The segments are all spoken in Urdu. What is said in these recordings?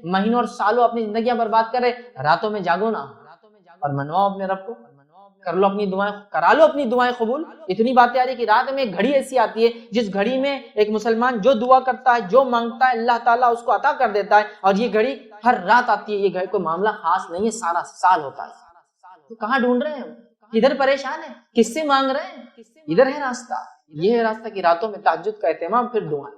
مہینوں اور سالوں اپنی زندگیاں برباد کر رہے، راتوں میں جاگو نا اور منواؤ اپنے رب کو، کر لو اپنی دعائیں، کرا لو اپنی دعائیں قبول۔ اتنی باتیں آ رہی کہ رات میں ایک گھڑی ایسی آتی ہے جس گھڑی میں ایک مسلمان جو دعا کرتا ہے، جو مانگتا ہے، اللہ تعالیٰ اس کو عطا کر دیتا ہے، اور یہ گھڑی ہر رات آتی ہے۔ یہ گھڑی کوئی معاملہ خاص نہیں ہے، سارا سال ہوتا ہے۔ تو کہاں ڈھونڈ رہے ہیں؟ کدھر پریشان ہیں؟ کس سے مانگ رہے ہیں؟ ادھر ہے راستہ، یہ ہے راستہ کہ راتوں میں تہجد کا اہتمام، پھر دعائیں،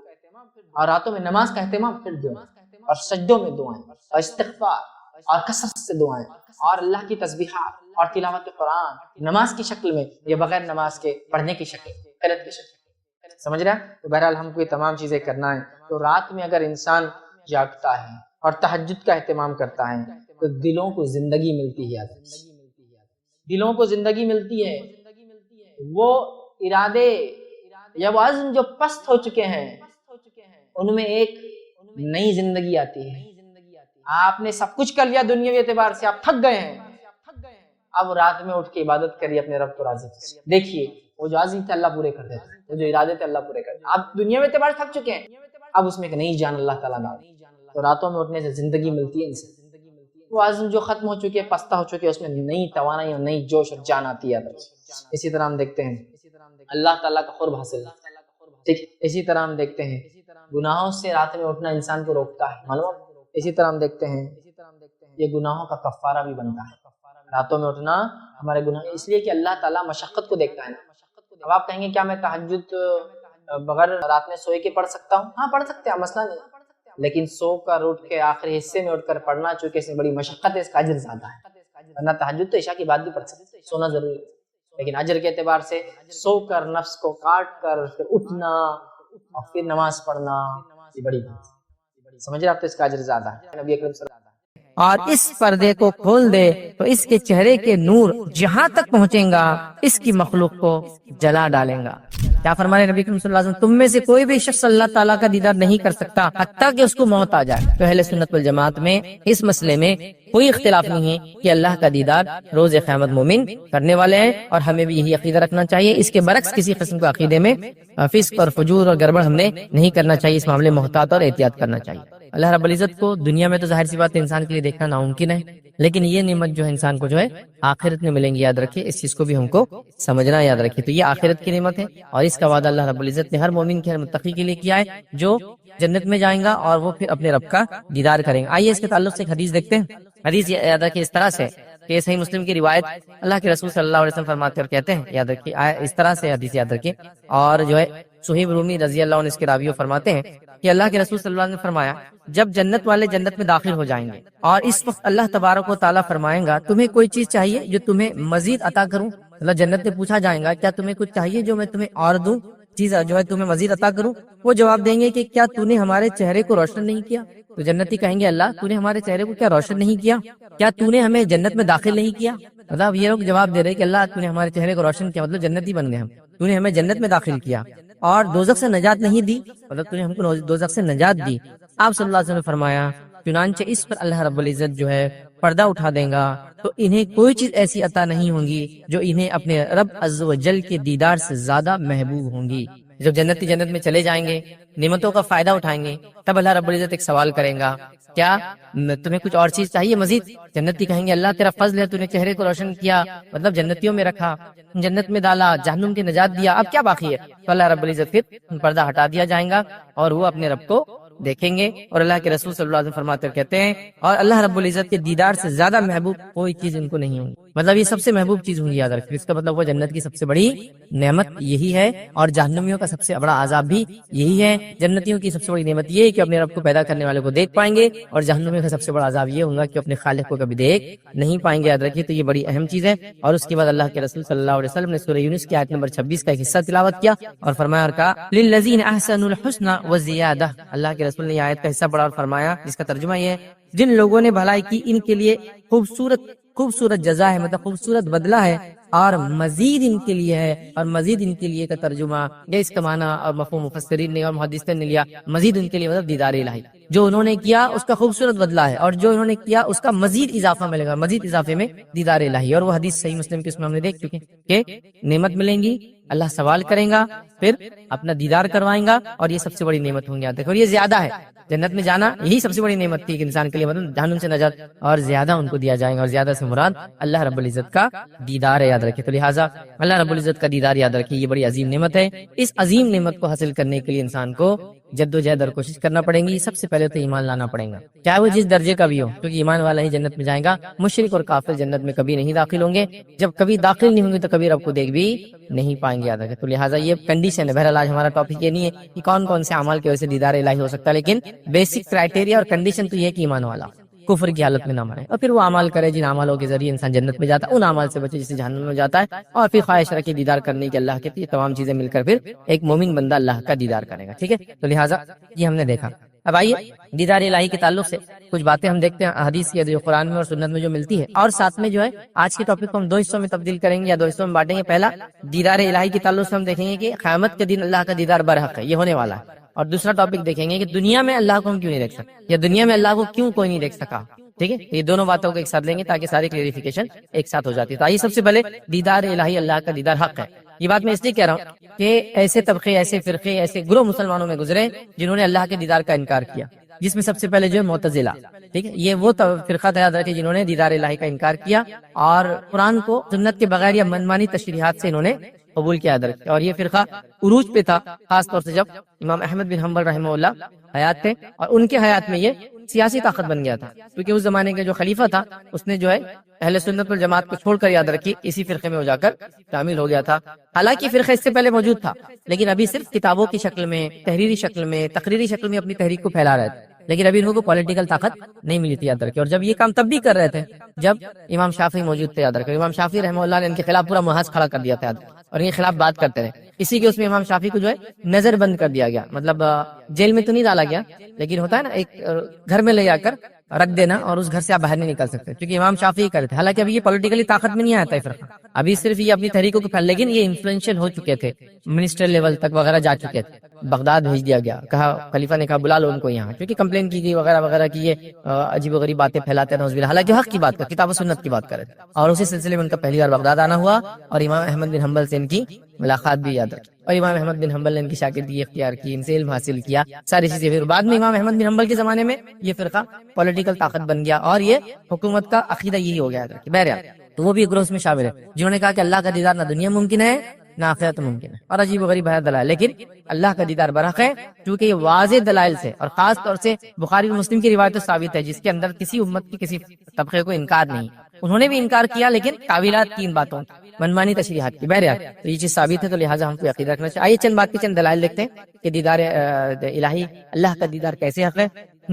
اور راتوں میں نماز کا اہتمام، پھر دعائیں، اور سجدوں میں دعائیں، اور استغفار، اور کثرت سے دعائیں، اور اللہ کی تسبیحات اور تلاوت قرآن نماز کی شکل میں یا بغیر نماز کے پڑھنے کی شکل، قرأت کی شکل، سمجھ رہے ہیں؟ تو بہرحال ہم کو یہ تمام چیزیں کرنا ہے۔ تو رات میں اگر انسان جاگتا ہے اور تہجد کا اہتمام کرتا ہے تو دلوں کو زندگی ملتی ہے، دلوں کو زندگی ملتی ہے۔ وہ ارادے یا وہ عزم جو پست ہو چکے ہیں ان میں ایک نئی زندگی آتی ہے۔ آپ نے سب کچھ کر لیا دنیاوی اعتبار سے، آپ تھک گئے ہیں، اب رات میں اٹھ کے عبادت کریے، اپنے رب کو راضی کیجیے۔ دیکھیے وہ جو عزم تھے اللہ پورے کر دیتے، وہ جو ارادے تھے اللہ پورے کر دیتے۔ آپ دنیاوی اعتبار سے تھک چکے ہیں، اب اس میں ایک نئی جان اللہ تعالیٰ ڈال۔ تو راتوں میں اٹھنے سے زندگی ملتی ہے انسان، وہ عزم جو ختم ہو چکے، پستہ ہو چکے، اس میں نئی توانائی اور نئی جوش اور جان آتی ہے۔ اسی طرح ہم دیکھتے ہیں اللہ تعالیٰ کا قرب حاصل، ٹھیک، اسی طرح ہم دیکھتے ہیں گناہوں سے رات میں اٹھنا انسان کو روکتا ہے، معلوم۔ اسی طرح ہم دیکھتے ہیں یہ گناہوں کا کفارہ بھی بنتا ہے، راتوں میں اٹھنا ہمارے گناہ، اس لیے کہ اللہ تعالیٰ مشقت کو دیکھتا ہے نا۔ اب آپ کہیں گے کیا میں تہجد بغیر رات میں سوئے کے پڑھ سکتا ہوں؟ ہاں پڑھ سکتے ہیں، مسئلہ نہیں، لیکن سو کر اٹھ کے آخری حصے میں اٹھ کر پڑھنا چونکہ اس میں بڑی مشقت ہے، اس کا اجر زیادہ ہے۔ ورنہ تہجد تو عشاء کی بعد بھی پڑھ سکتے ہیں، سونا ضروری ہے، لیکن اجر کے اعتبار سے سو کر نفس کو کاٹ کر پھر اٹھنا اور پھر نماز پڑھنا یہ بڑی بات ہے، سمجھ رہے آپ؟ تو اس کا اجر زیادہ ہے۔ نبی اکرم صلی اللہ علیہ وسلم اور اس پردے کو کھول دے تو اس کے چہرے کے نور جہاں تک پہنچیں گا اس کی مخلوق کو جلا ڈالیں گا۔ کیا فرمانے نبی کریم صلی اللہ علیہ وسلم، تم میں سے کوئی بھی شخص اللہ تعالیٰ کا دیدار نہیں کر سکتا حتیٰ کہ اس کو موت آ جائے۔ تو اہل سنت والجماعت میں اس مسئلے میں کوئی اختلاف نہیں ہے کہ اللہ کا دیدار روز قیامت مومن کرنے والے ہیں، اور ہمیں بھی یہی عقیدہ رکھنا چاہیے۔ اس کے برعکس کسی قسم کا عقیدے میں فسق اور فجور اور گڑبڑ ہم نے نہیں کرنا چاہیے، اس معاملے میں محتاط اور احتیاط کرنا چاہیے۔ اللہ رب العزت کو دنیا میں تو ظاہر سی بات ہے انسان کے لیے دیکھنا ناممکن ہے، لیکن یہ نعمت جو ہے انسان کو جو ہے آخرت میں ملیں گی، یاد رکھیں، اس چیز کو بھی ہم کو سمجھنا یاد رکھیں۔ تو یہ آخرت کی نعمت ہے، اور اس کا وعدہ اللہ رب العزت نے ہر مومن کے، ہر متقی کے لیے کیا ہے جو جنت میں جائیں گا اور وہ پھر اپنے رب کا دیدار کریں گے۔ آئیے اس کے تعلق سے ایک حدیث دیکھتے ہیں۔ حدیث یاد رکھیں اس طرح سے کہ صحیح مسلم کی روایت، اللہ کے رسول صلی اللہ علیہ وسلم فرماتے اور کہتے ہیں، یاد رکھیں اس طرح سے حدیث یاد رکھیں، اور جو ہے صہیب رومی رضی اللہ عنہ اس کے راوی فرماتے ہیں کہ اللہ کے رسول صلی اللہ علیہ وسلم نے فرمایا، جب جنت والے جنت میں داخل ہو جائیں گے اور اس وقت اللہ تبارک و تعالیٰ فرمائیں گا، تمہیں کوئی چیز چاہیے جو تمہیں مزید عطا کروں؟ اللہ جنت میں پوچھا جائے گا، کیا تمہیں کچھ چاہیے جو میں تمہیں اور دوں، چیز جو ہے تمہیں مزید عطا کروں؟ وہ جواب دیں گے کہ کیا تو نے ہمارے چہرے کو روشن نہیں کیا؟ تو جنتی کہیں گے، اللہ تو نے ہمارے چہرے کو کیا روشن نہیں کیا؟ کیا تو نے ہمیں جنت میں داخل نہیں کیا؟ مطلب یہ لوگ جواب دے رہے کہ اللہ تو نے ہمارے چہرے کو روشن کیا، مطلب جنتی بن گئے ہم، تو نے ہمیں جنت میں داخل کیا، اور دوزخ سے نجات نہیں دی، مطلب تو نے ہم کو دوزخ سے نجات دی۔ آپ صلی اللہ علیہ وسلم نے فرمایا، چنانچہ اس پر اللہ رب العزت جو ہے پردہ اٹھا دیں گا، تو انہیں کوئی چیز ایسی عطا نہیں ہوں گی جو انہیں اپنے رب عز و جل کے دیدار سے زیادہ محبوب ہوں گی۔ جب جنتی جنت میں چلے جائیں گے، نعمتوں کا فائدہ اٹھائیں گے، تب اللہ رب العزت ایک سوال کریں گا، کیا تمہیں کچھ اور چیز چاہیے مزید؟ جنتی کہیں گے، اللہ تیرا فضل ہے، تو نے چہرے کو روشن کیا، مطلب جنتیوں میں رکھا، جنت میں ڈالا، جہنم کی نجات دیا، اب کیا باقی ہے؟ تو اللہ رب العزت پھر پردہ ہٹا دیا جائے گا اور وہ اپنے رب کو دیکھیں گے، اور اللہ کے رسول صلی اللہ علیہ وسلم فرماتے اور کہتے ہیں، اور اللہ رب العزت کے دیدار سے زیادہ محبوب کوئی چیز ان کو نہیں ہوگی، مطلب یہ سب سے محبوب چیز ہوں گی، یاد رکھیں۔ اس کا مطلب وہ جنت کی سب سے بڑی نعمت یہی ہے، اور جہنمیوں کا سب سے بڑا عذاب بھی یہی ہے۔ جنتیوں کی سب سے بڑی نعمت یہ ہے کہ اپنے رب کو پیدا کرنے والے کو دیکھ پائیں گے، اور جہنمیوں کا سب سے بڑا عذاب یہ ہوگا کہ اپنے خالق کو کبھی دیکھ نہیں پائیں گے، یاد رکھیے۔ تو یہ بڑی اہم چیز ہے۔ اور اس کے بعد اللہ کے رسول صلی اللہ علیہ وسلم نے سورہ یونس کی آیت نمبر 26 کا ایک حصہ تلاوت کیا اور فرمایا اور کہا، للذین احسنوا الحسنى وزیادہ۔ اللہ کے رسول نے یہ آیت کا حصہ پڑھا اور فرمایا، جس کا ترجمہ یہ ہے، جن لوگوں نے بھلائی کی ان کے لیے خوبصورت جزا ہے، مطلب خوبصورت بدلہ ہے، اور مزید ان کے لیے ہے، اور مزید ان کے لیے کا ترجمہ یا اس کا معنی اور مفہوم مفسرین نے اور محدثین نے لیا، مزید ان کے لیے مطلب دیدار الہی۔ جو انہوں نے کیا اس کا خوبصورت بدلہ ہے، اور جو انہوں نے کیا اس کا مزید اضافہ ملے گا، مزید اضافے میں دیدار الہی۔ اور وہ حدیث صحیح مسلم کی اس میں ہم نے دیکھ چکے کہ نعمت ملیں گی، اللہ سوال کریں گا، پھر اپنا دیدار کروائیں گا، اور یہ سب سے بڑی نعمت ہوں گی، اور یہ زیادہ ہے۔ جنت میں جانا یہی سب سے بڑی نعمت تھی کہ انسان کے لیے، مطلب جہنم سے نجات، اور زیادہ ان کو دیا جائے گا، اور زیادہ سے مراد اللہ رب العزت کا دیدار ہے، یاد رکھیں۔ تو لہٰذا اللہ رب العزت کا دیدار یاد رکھیں، یہ بڑی عظیم نعمت ہے۔ اس عظیم نعمت کو حاصل کرنے کے لیے انسان کو جد و جہد اور کوشش کرنا پڑیں گی۔ سب سے پہلے تو ایمان لانا پڑے گا، چاہے وہ جس درجے کا بھی ہو، کیونکہ ایمان والا ہی جنت میں جائے گا۔ مشرک اور کافر جنت میں کبھی نہیں داخل ہوں گے، جب کبھی داخل نہیں ہوں گے تو کبھی رب کو دیکھ بھی نہیں پائیں گے، یاد رکھیں۔ تو لہٰذا یہ کنڈیشن ہے۔ بہرحال آج ہمارا ٹاپک یہ نہیں ہے کہ کون کون سے اعمال کی وجہ سے دیدار الہی ہو سکتا ہے، لیکن بیسک کرائٹیریا اور کنڈیشن تو یہ ہے کہ ایمان والا کفر کی حالت میں نہ مرے، اور پھر وہ اعمال کرے جن اعمالوں کے ذریعے انسان جنت میں جاتا ہے، ان اعمال سے بچے جس سے جہنم میں جاتا ہے، اور پھر خواہش رکھے دیدار کرنے کی اللہ کے، یہ تمام چیزیں مل کر پھر ایک مومن بندہ اللہ کا دیدار کرے گا، ٹھیک ہے۔ تو لہٰذا یہ ہم نے دیکھا۔ اب آئیے دیدار الہی کے تعلق سے کچھ باتیں ہم دیکھتے ہیں حدیث کی، جو قرآن میں اور سنت میں جو ملتی ہے، اور ساتھ میں جو ہے آج کے ٹاپک کو ہم 2 حصوں میں تبدیل کریں گے یا 2 حصوں میں بانٹیں گے۔ پہلا دیدار الہی کے تعلق سے ہم دیکھیں گے کہ قیامت کے دن اللہ کا دیدار برحق ہے، یہ ہونے والا ہے، اور دوسرا ٹاپک دیکھیں گے کہ دنیا میں اللہ کو ہم کیوں نہیں دیکھ سکتے، یا دنیا میں اللہ کو کیوں کوئی نہیں دیکھ سکا، ٹھیک ہے۔ یہ دونوں باتوں کو ایک ساتھ لیں گے تاکہ ساری کلیریفیکیشن ایک ساتھ ہو جاتی ہے۔ تو آئیے سب سے پہلے دیدار الہی، اللہ کا دیدار حق ہے۔ یہ بات میں اس لیے کہہ رہا ہوں کہ ایسے طبقے، ایسے فرقے، ایسے گروہ مسلمانوں میں گزرے جنہوں نے اللہ کے دیدار کا انکار کیا، جس میں سب سے پہلے جو ہے معتزلہ، ٹھیک ہے۔ یہ وہ فرقہ تھا، یاد رکھیں، جنہوں نے دیدار الہی کا انکار کیا اور قرآن کو سنت کے بغیر یا منمانی تشریحات سے انہوں نے قبول کیا، یاد رکھیں۔ اور یہ فرقہ عروج پہ تھا، خاص طور سے جب امام احمد بن حنبل رحمہ اللہ حیات تھے، اور ان کے حیات میں یہ سیاسی طاقت بن گیا تھا، کیونکہ اس زمانے کا جو خلیفہ تھا اس نے جو ہے اہل سنت والجماعت کو چھوڑ کر، یاد رکھیے، اسی فرقے میں ہو جا کر شامل ہو گیا تھا۔ حالانکہ فرقہ اس سے پہلے موجود تھا، لیکن ابھی صرف کتابوں کی شکل میں، تحریری شکل میں، تقریری شکل میں اپنی تحریک کو پھیلا رہے تھے، لیکن ابھی ان کو پولیٹیکل طاقت نہیں ملی تھی، یاد رکھیں۔ اور جب یہ کام تب بھی کر رہے تھے جب امام شافعی موجود تھے، یاد رکھیں۔ امام شافعی رحمہ اللہ نے ان کے خلاف پورا محاذ کھڑا کر دیا تھا، اور ان کے خلاف بات کرتے رہے۔ اسی کے اس میں امام شافعی کو جو ہے نظر بند کر دیا گیا، مطلب جیل میں تو نہیں ڈالا گیا، لیکن ہوتا ہے نا ایک گھر میں لے جا کر رکھ دینا، اور اس گھر سے آپ باہر نہیں نکل سکتے، کیونکہ امام شافعی کرتے تھے۔ حالانکہ ابھی یہ پولیٹیکلی طاقت میں نہیں آتا ہے فرقہ، ابھی صرف یہ اپنی تحریکوں کو پھیل، لیکن یہ انفلوئنشل ہو چکے تھے، منسٹر لیول تک وغیرہ جا چکے تھے۔ بغداد بھیج دیا گیا، کہا خلیفہ نے کہا بلا لو ان کو یہاں، کیونکہ کمپلین کی گئی وغیرہ وغیرہ کی یہ عجیب و غریب باتیں پھیلاتے ہیں، نعوذ باللہ، حالانکہ حق کی بات کر، کتاب و سنت کی بات کرے تھے۔ اور اسی سلسلے میں ان کا پہلی بار بغداد آنا ہوا، اور امام احمد بن حنبل سے ان کی ملاقات بھی، یاد رکھی، اور امام احمد بن حنبل نے ان کی شاگردگی اختیار کی، ان سے علم حاصل کیا، ساری چیزیں۔ پھر بعد میں امام احمد بن حنبل کے زمانے میں یہ فرقہ پولیٹیکل طاقت بن گیا، اور یہ حکومت کا عقیدہ یہی ہو گیا، یاد رکھیں۔ بہرحال تو وہ بھی ایک گروہ میں شامل ہے جنہوں نے کہا کہ اللہ کا دیدار نہ دنیا ممکن ہے نہ آخرت ممکن ہے، اور عجیب و غریب ہے دلائل، لیکن اللہ کا دیدار برحق ہے، کیونکہ یہ واضح دلائل سے، اور خاص طور سے بخاری اور مسلم کی روایت ثابت ہے، جس کے اندر کسی امت کی کسی طبقے کو انکار نہیں۔ انہوں نے بھی انکار کیا، لیکن تعویلات کی، ان باتوں منمانی تشریحات کی، بہرحال تو یہ چیز ثابت ہے، تو لہٰذا ہم کو عقیدہ رکھنا چاہیے۔ آئیے چند بات کے چند دلائل دیکھتے ہیں کہ دیدار الہی، اللہ کا دیدار کیسے حق ہے۔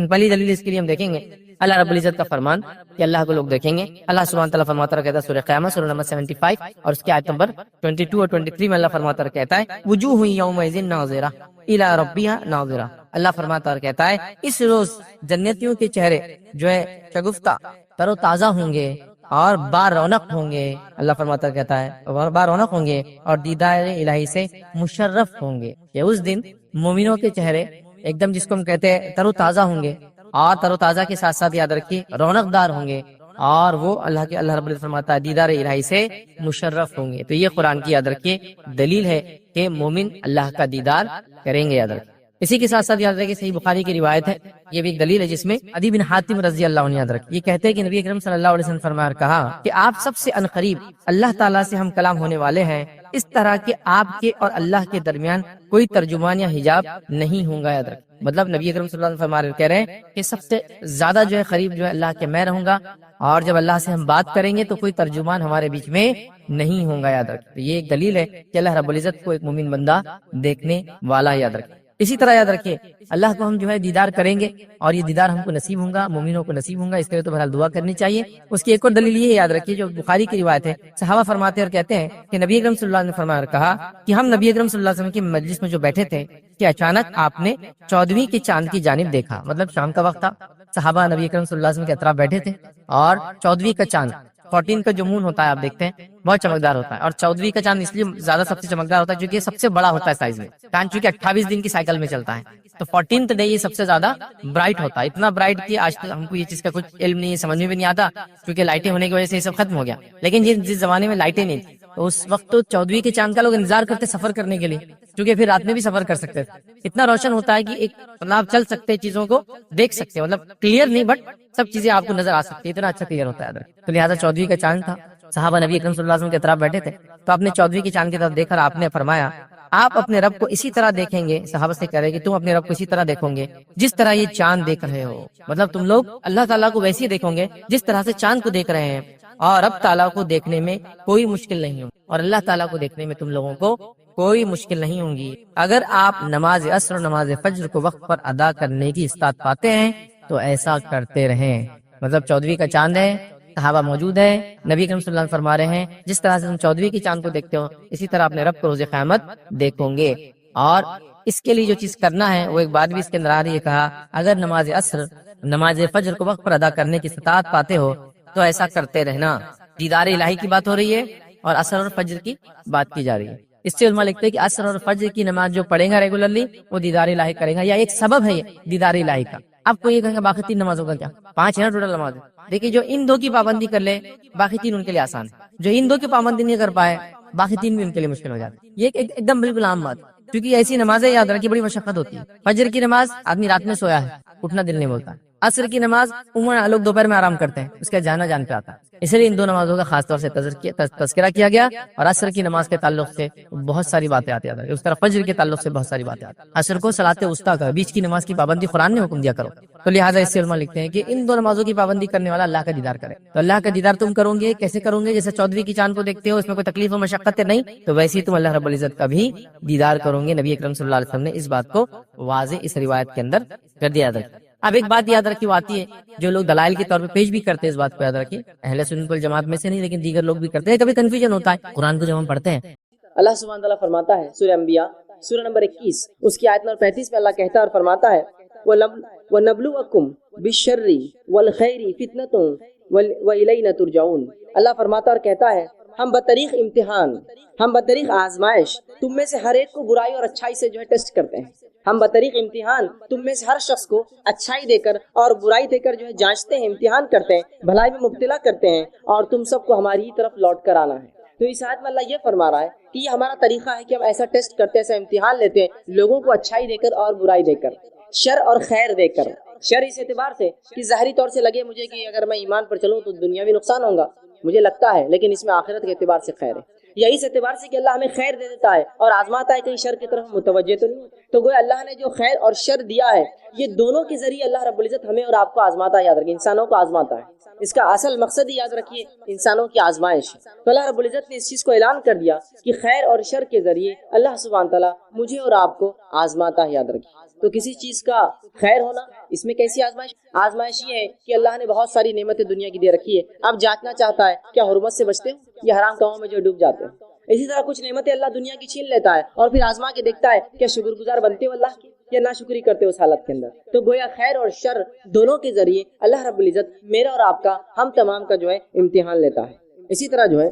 پہلی دلیل اس کے لیے ہم دیکھیں گے اللہ رب العزت کا فرمان کہ اللہ کو لوگ دیکھیں گے۔ اللہ سبحانہ تعالیٰ فرماتا کہتا ہے سورہ قیامت سورہ نمبر 75 اور اس کی آیت نمبر 22 اور 23 میں اللہ فرماتا کہتا ہے وجوہ یومئذ ناظرہ الی ربہا ناظرہ۔ اللہ فرماتا اور کہتا ہے اس روز جنتیوں کے چہرے جو ہے شگفتہ تر و تازہ ہوں گے اور با رونق ہوں گے۔ اللہ فرماتا کہتا ہے اور با رونق ہوں گے اور دیدار الہی سے مشرف ہوں گے، کہ اس دن مومنوں کے چہرے ایک دم جس کو ہم کہتے ہیں تر و تازہ ہوں گے، اور تر و تازہ کے ساتھ ساتھ یاد رکھیے رونق دار ہوں گے، اور وہ اللہ رب العزت فرماتا ہے دیدار الہی سے مشرف ہوں گے۔ تو یہ قرآن کی یاد رکھیے دلیل ہے کہ مومن اللہ کا دیدار کریں گے، یاد رکھیے۔ اسی کے ساتھ ساتھ یاد رکھیے صحیح بخاری کی روایت ہے، یہ بھی ایک دلیل ہے جس میں عدی بن حاتم رضی اللہ عنہ یاد رکھیے، یہ کہتے ہیں کہ نبی اکرم صلی اللہ علیہ وسلم فرمایا کہا کہ آپ سب سے عنقریب اللہ تعالیٰ سے ہم کلام ہونے والے ہیں، اس طرح کہ آپ کے اور اللہ کے درمیان کوئی ترجمان یا حجاب نہیں ہوں گا، یاد رکھیں۔ مطلب نبی اکرم صلی اللہ علیہ وسلم فرما رہے کہہ رہے ہیں کہ سب سے زیادہ جو ہے قریب جو ہے اللہ کے میں رہوں گا، اور جب اللہ سے ہم بات کریں گے تو کوئی ترجمان ہمارے بیچ میں نہیں ہوں گا، یاد رکھیں۔ تو یہ ایک دلیل ہے کہ اللہ رب العزت کو ایک مومن بندہ دیکھنے والا، یاد رکھیں۔ اسی طرح یاد رکھیے اللہ کو ہم جو ہے دیدار کریں گے، اور یہ دیدار ہم کو نصیب ہوں گا، مومنوں کو نصیب ہوں گا، اس کے لیے تو بہرحال دعا کرنی چاہیے۔ اس کی ایک اور دلیل یہ یاد رکھیے جو بخاری کی روایت ہے، صحابہ فرماتے اور کہتے ہیں کہ نبی اکرم صلی اللہ علیہ وسلم نے فرمایا اور کہا کہ ہم نبی اکرم صلی اللہ علیہ وسلم کی مجلس میں جو بیٹھے تھے کہ اچانک آپ نے 14ویں کے چاند کی جانب دیکھا، مطلب شام کا وقت تھا، صحابہ نبی اکرم صلی اللہ علیہ وسلم کے اطراف بیٹھے تھے اور 14ویں کا چاند 14 کا جو مون ہوتا ہے آپ دیکھتے ہیں بہت چمکدار ہوتا ہے، اور 14ویں کا چاند اس لیے زیادہ سب سے چمکدار ہوتا ہے کیونکہ یہ سب سے بڑا ہوتا ہے سائز میں، چاند چونکہ 28 دن کی سائیکل میں چلتا ہے، تو 14th ڈے یہ سب سے زیادہ برائٹ ہوتا ہے، اتنا برائٹ کہ آج تک ہم کو یہ چیز کا کچھ علم نہیں، سمجھ میں بھی نہیں آتا، کیونکہ لائٹیں ہونے کی وجہ سے یہ سب ختم ہو گیا، لیکن جس زمانے میں لائٹیں نہیں تھی تو اس وقت تو 14ویں کے چاند کا لوگ انتظار کرتے سفر کرنے کے لیے، کیونکہ پھر رات میں بھی سفر کر سکتے تھے، اتنا روشن ہوتا ہے کہ ایک مطلب چل سکتے، چیزوں کو دیکھ سکتے، مطلب کلیئر نہیں بٹ سب چیزیں آپ کو نظر آ سکتی، اتنا اچھا کلیئر ہوتا ہے، تو لہٰذا 14ویں کا چاند تھا، صحابہ نبی اکرم صلی اللہ علیہ وسلم کے طرف بیٹھے تھے، تو آپ نے 14ویں کے چاند کی طرف دیکھ کر آپ نے فرمایا آپ اپنے رب کو اسی طرح دیکھیں گے، صحابہ سے کہہ رہے کہ تم اپنے رب کو اسی طرح دیکھو گے جس طرح یہ چاند دیکھ رہے ہو، مطلب تم لوگ اللہ تعالیٰ کو ویسے ہی دیکھو گے جس طرح سے چاند کو دیکھ رہے ہیں، اور رب تعالیٰ کو دیکھنے میں کوئی مشکل نہیں ہوگی، اور اللہ تعالیٰ کو دیکھنے میں تم لوگوں کو کوئی مشکل نہیں ہوگی، اگر آپ نماز عصر اور نماز فجر کو وقت پر ادا کرنے کی استطاعت پاتے ہیں تو ایسا کرتے رہیں، مطلب 14ویں کا چاند ہے، صحابہ موجود ہے، نبی کریم صلی اللہ علیہ وسلم فرما رہے ہیں جس طرح سے تم 14ویں کی چاند کو دیکھتے ہو اسی طرح اپنے رب کو روز قیامت دیکھو گے، اور اس کے لیے جو چیز کرنا ہے وہ ایک بات بھی اس کے اندر آ رہی ہے، کہا اگر نماز عصر نماز فجر کو وقت پر ادا کرنے کی استطاعت پاتے ہو تو ایسا کرتے رہنا، دیدار الہی کی بات ہو رہی ہے اور عصر اور فجر کی بات کی جا رہی ہے، اس سے علماء لکھتے ہیں کہ عصر اور فجر کی نماز جو پڑھے گا ریگولرلی وہ دیدار الہی کرے گا، یا ایک سبب ہے یہ دیدار الہی کا۔ آپ کو یہ کہیں گے باقی 3 نمازوں کا کیا، 5 ہے نا ٹوٹل نماز، دیکھیے جو ان 2 کی پابندی کر لے باقی 3 ان کے لیے آسان ہے، جو ان 2 کی پابندی نہیں کر پائے باقی 3 بھی ان کے لیے مشکل ہو جاتی ہے، یہ ایک دم بالکل عام بات، کیونکہ ایسی نمازیں یاد رکھیے بڑی مشقت ہوتی ہے، فجر کی نماز آدمی رات میں سویا ہے اٹھنا دل نہیں بولتا، عصر کی نماز عموماً لوگ دوپہر میں آرام کرتے ہیں، اس کا جانا جان پہ آتا ہے، اس لیے ان 2 نمازوں کا خاص طور سے تذکرہ کیا گیا، اور عصر کی نماز کے تعلق سے بہت ساری باتیں آتی ہیں، اس طرح فجر کے تعلق سے بہت ساری باتیں آتی ہیں، عصر کو صلاۃ وسطیٰ کا بیچ کی نماز کی پابندی قرآن نے حکم دیا کرو، تو لہٰذا اس سے علماء لکھتے ہیں کہ ان 2 نمازوں کی پابندی کرنے والا اللہ کا دیدار کرے، تو اللہ کا دیدار تم کرو گے کیسے کرو گے، جیسے 14ویں کی چاند کو دیکھتے ہو اس میں کوئی تکلیف و مشقت نہیں، تو ویسے ہی تم اللہ رب العزت کا بھی دیدار کرو گے، نبی اکرم صلی اللہ علیہ وسلم نے اس بات کو واضح اس روایت کے اندر کر دیا تھا۔ اب ایک بات یاد رکھی وہ آتی ہے جو لوگ دلائل کے طور پہ پیش بھی کرتے ہیں، اس بات کو یاد رکھیے، اہل سنت والجماعت میں سے نہیں لیکن دیگر لوگ بھی کرتے ہیں، کبھی کنفیوژن ہوتا ہے قرآن کو جب ہم پڑھتے ہیں، اللہ سبحانہ تعالیٰ فرماتا ہے سورہ انبیاء سورہ نمبر 21 اس کی آیت نمبر 35 میں اللہ کہتا ہے اور فرماتا ہے وَنَبْلُوَكُمْ بِالشَّرِّ وَالْخَيْرِ فِتْنَةٌ وَإِلَيْنَا تُرْجَعُونَ، اللہ فرماتا اور کہتا ہے ہم بطریق امتحان، ہم بطریق آزمائش تم میں سے ہر ایک کو برائی اور اچھائی سے جو ہے ٹیسٹ کرتے ہیں، ہم بطریق امتحان تم میں سے ہر شخص کو اچھائی دے کر اور برائی دے کر جو ہے جانچتے ہیں، امتحان کرتے ہیں، بھلائی میں مبتلا کرتے ہیں، اور تم سب کو ہماری ہی طرف لوٹ کر آنا ہے۔ تو اس آیت میں اللہ یہ فرما رہا ہے کہ یہ ہمارا طریقہ ہے کہ ہم ایسا ٹیسٹ کرتے ہیں، ایسا امتحان لیتے ہیں لوگوں کو اچھائی دے کر اور برائی دے کر، شر اور خیر دے کر، شر اس اعتبار سے کہ ظاہری طور سے لگے مجھے کہ اگر میں ایمان پر چلوں تو دنیاوی نقصان ہوگا، مجھے لگتا ہے، لیکن اس میں آخرت کے اعتبار سے خیر ہے، یا اس اعتبار سے کہ اللہ ہمیں خیر دے دیتا ہے اور آزماتا ہے کہیں شر کی طرف متوجہ تو نہیں، تو گویا اللہ نے جو خیر اور شر دیا ہے یہ دونوں کے ذریعے اللہ رب العزت ہمیں اور آپ کو آزماتا ہے، یاد رکھیے انسانوں کو آزماتا ہے، اس کا اصل مقصد ہی یاد رکھیے انسانوں کی آزمائش ہے، تو اللہ رب العزت نے اس چیز کو اعلان کر دیا کہ خیر اور شر کے ذریعے اللہ سبحانہ تعالیٰ مجھے اور آپ کو آزماتا ہے، یاد رکھیے۔ تو کسی چیز کا خیر ہونا اس میں کیسی آزمائش یہ ہے کہ اللہ نے بہت ساری نعمتیں دنیا کی دے رکھی ہے، اب جانچنا چاہتا ہے کیا حرمت سے بچتے ہو یا حرام کاموں میں جو ڈوب جاتے ہیں، اسی طرح کچھ نعمتیں اللہ دنیا کی چھین لیتا ہے اور پھر آزما کے دیکھتا ہے کیا شکر گزار بنتے ہو اللہ کی یا ناشکری کرتے ہو اس حالت کے اندر، تو گویا خیر اور شر دونوں کے ذریعے اللہ رب العزت میرا اور آپ کا، ہم تمام کا جو ہے امتحان لیتا ہے۔ اسی طرح جو ہے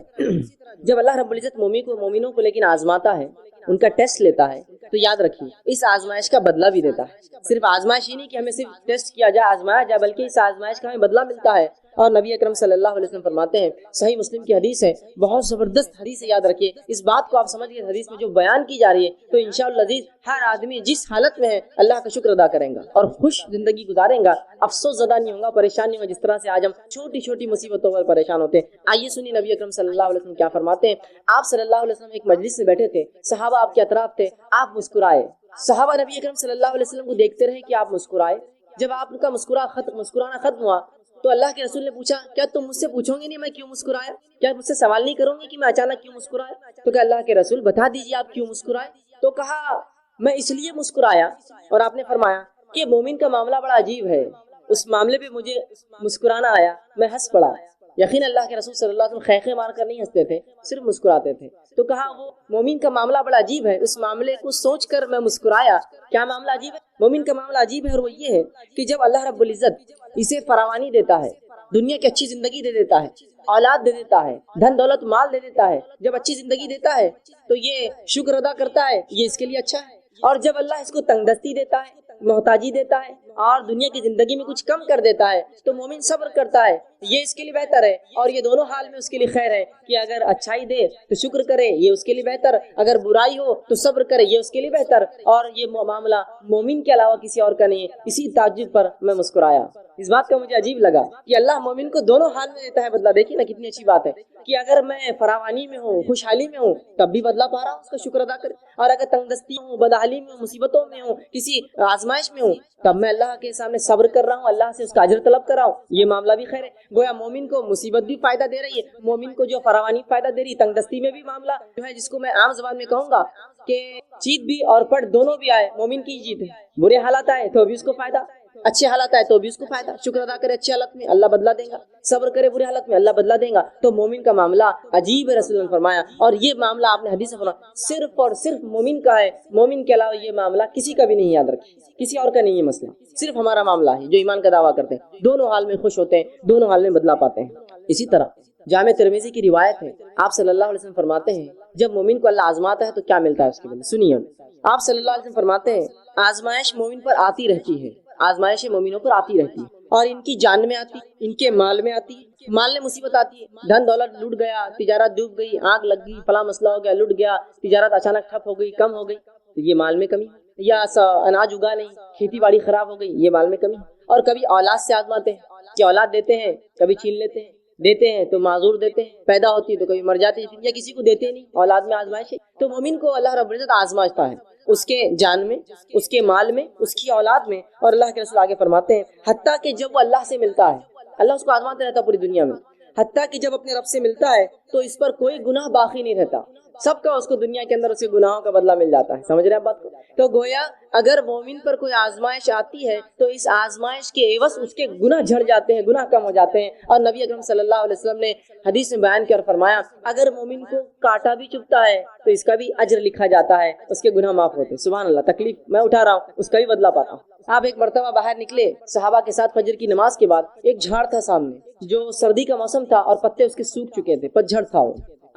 جب اللہ رب العزت مومنوں کو لیکن آزماتا ہے، ان کا ٹیسٹ لیتا ہے، تو یاد رکھیے اس آزمائش کا بدلہ بھی دیتا ہے، صرف آزمائش ہی نہیں کہ ہمیں صرف ٹیسٹ کیا جائے، آزمایا جائے، بلکہ اس آزمائش کا ہمیں بدلہ ملتا ہے، اور نبی اکرم صلی اللہ علیہ وسلم فرماتے ہیں، صحیح مسلم کی حدیث ہے، بہت زبردست حدیث ہے، یاد رکھیے اس بات کو آپ سمجھیے، حدیث میں جو بیان کی جا رہی ہے تو انشاءاللہ العزیز ہر آدمی جس حالت میں ہے اللہ کا شکر ادا کریں گا اور خوش زندگی گزاریں گا، افسوس زدہ نہیں ہوگا، پریشان نہیں ہوگا، جس طرح سے آج ہم چھوٹی چھوٹی مصیبتوں پر پریشان ہوتے ہیں۔ آئیے سنیے نبی اکرم صلی اللہ علیہ وسلم کیا فرماتے ہیں۔ آپ صلی اللہ علیہ وسلم ایک مجلس میں بیٹھے تھے، صحابہ آپ کے اطراف تھے، آپ مسکرائے، صحابہ نبی اکرم صلی اللہ علیہ وسلم کو دیکھتے رہے کہ آپ مسکرائے، جب آپ کا مسکرانا ختم ہوا تو اللہ کے رسول نے پوچھا کیا تم مجھ سے پوچھو گے نہیں میں کیوں مسکرایا، کیا مجھ سے سوال نہیں کرو گے کہ میں اچانک کیوں مسکرایا، تو کہ اللہ کے رسول بتا دیجیے آپ کیوں مسکرائے، تو کہا میں اس لیے مسکرایا، اور آپ نے فرمایا کہ مومن کا معاملہ بڑا عجیب ہے، اس معاملے پہ مجھے مسکرانا آیا، میں ہنس پڑا۔ یقین اللہ کے رسول صلی اللہ علیہ وسلم خیخے مار کر نہیں ہنستے تھے، صرف مسکراتے تھے، تو کہا وہ مومن کا معاملہ بڑا عجیب ہے، اس معاملے کو سوچ کر میں مسکرایا۔ کیا معاملہ عجیب ہے؟ مومن کا معاملہ عجیب ہے، اور وہ یہ ہے کہ جب اللہ رب العزت اسے فراوانی دیتا ہے، دنیا کی اچھی زندگی دے دیتا ہے، اولاد دے دیتا ہے، دھن دولت مال دے دیتا ہے، جب اچھی زندگی دیتا ہے تو یہ شکر ادا کرتا ہے، یہ اس کے لیے اچھا ہے۔ اور جب اللہ اس کو تنگ دستی دیتا ہے، محتاجی دیتا ہے اور دنیا کی زندگی میں کچھ کم کر دیتا ہے تو مومن صبر کرتا ہے، یہ اس کے لیے بہتر ہے، اور یہ دونوں حال میں اس کے لیے خیر ہے کہ اگر اچھائی دے تو شکر کرے، یہ اس کے لیے بہتر، اگر برائی ہو تو صبر کرے، یہ اس کے لیے بہتر، اور یہ معاملہ مومن کے علاوہ کسی اور کا نہیں ہے۔ اسی تعجب پر میں مسکرایا، اس بات کا مجھے عجیب لگا کہ اللہ مومن کو دونوں حال میں دیتا ہے بدلہ۔ دیکھیے نا کتنی اچھی بات ہے کہ اگر میں فراوانی میں ہوں، خوشحالی میں ہوں، تب بھی بدلہ پا رہا ہوں، اس کا شکر ادا کرے، اور اگر تنگ دستی ہوں، بدحالی میں ہوں، مصیبتوں میں ہوں، کسی آزمائش میں ہوں، تب میں اللہ کے سامنے صبر کر رہا ہوں، اللہ سے اس کا اجر طلب کر رہا ہوں، یہ معاملہ بھی خیر ہے۔ گویا مومن کو مصیبت بھی فائدہ دے رہی ہے، مومن کو جو فراوانی فائدہ دے رہی ہے، تنگ دستی میں بھی معاملہ جو ہے، جس کو میں عام زبان میں کہوں گا کہ چیت بھی اور پٹ دونوں بھی آئے، مومن کی جیت ہے۔ برے حالات آئے تو بھی اس کو فائدہ، اچھے حالات آئے تو بھی اس کو فائدہ، شکر ادا کرے اچھے حالت میں اللہ بدلہ دے گا، صبر کرے برے حالت میں اللہ بدلہ دے گا۔ تو مومن کا معاملہ عجیب ہے، رسول اللہ نے فرمایا، اور یہ معاملہ آپ نے حدیث میں فرمایا صرف اور صرف مومن کا ہے، مومن کے علاوہ یہ معاملہ کسی کا بھی نہیں، یاد رکھیے کسی اور کا نہیں یہ مسئلہ، صرف ہمارا معاملہ ہے جو ایمان کا دعویٰ کرتے ہیں، دونوں حال میں خوش ہوتے ہیں، دونوں حال میں بدلہ پاتے ہیں۔ اسی طرح جامع ترمذی کی روایت ہے، آپ صلی اللہ علیہ وسلم فرماتے ہیں جب مومن کو اللہ آزماتا ہے تو کیا ملتا ہے اس کے بدلے، سنیے آپ صلی اللہ علیہ وسلم فرماتے ہیں آزمائش مومن پر آتی رہتی ہے، آزمائش مومنوں پر آتی رہتی ہے، اور ان کی جان میں آتی، ان کے مال میں آتی، مال میں مصیبت آتی ہے، دھن دولت لوٹ گیا، تجارت ڈوب گئی، آگ لگ گئی، فلاں مسئلہ ہو گیا، لوٹ گیا، تجارت اچانک ٹھپ ہو گئی، کم ہو گئی، تو یہ مال میں کمی، یا اناج اگا نہیں، کھیتی باڑی خراب ہو گئی، یہ مال میں کمی۔ اور کبھی اولاد سے آزماتے ہیں کہ اولاد دیتے ہیں کبھی چھین لیتے ہیں، دیتے ہیں تو معذور دیتے ہیں، پیدا ہوتی ہے تو کبھی مر جاتی ہے، یا کسی کو دیتے نہیں، اولاد میں آزمائش ہے۔ تو مومن کو اللہ رب العزت آزمائشتا ہے، اس کے جان میں، اس کے مال میں، اس کی اولاد میں، اور اللہ کے رسول آگے فرماتے ہیں حتیٰ کہ جب وہ اللہ سے ملتا ہے، اللہ اس کو آزماتے رہتا پوری دنیا میں، حتیٰ کہ جب اپنے رب سے ملتا ہے تو اس پر کوئی گناہ باقی نہیں رہتا، سب کا اس کو دنیا کے اندر اس کے گناہوں کا بدلہ مل جاتا ہے۔ سمجھ رہے ہیں بات کو؟ تو گویا اگر مومن پر کوئی آزمائش آتی ہے تو اس آزمائش کے عوض اس کے گناہ جھڑ جاتے ہیں، گناہ کم ہو جاتے ہیں۔ اور نبی اکرم صلی اللہ علیہ وسلم نے حدیث میں بیان کیا اور فرمایا اگر مومن کو کانٹا بھی چبھتا ہے تو اس کا بھی اجر لکھا جاتا ہے، اس کے گناہ معاف ہوتے ہیں۔ سبحان اللہ، تکلیف میں اٹھا رہا ہوں اس کا بھی بدلہ پاتا ہوں۔ آپ ایک مرتبہ باہر نکلے صحابہ کے ساتھ فجر کی نماز کے بعد، ایک جھاڑ تھا سامنے، جو سردی کا موسم تھا اور پتے اس کے سوکھ چکے تھے، پتجھڑ تھا وہ۔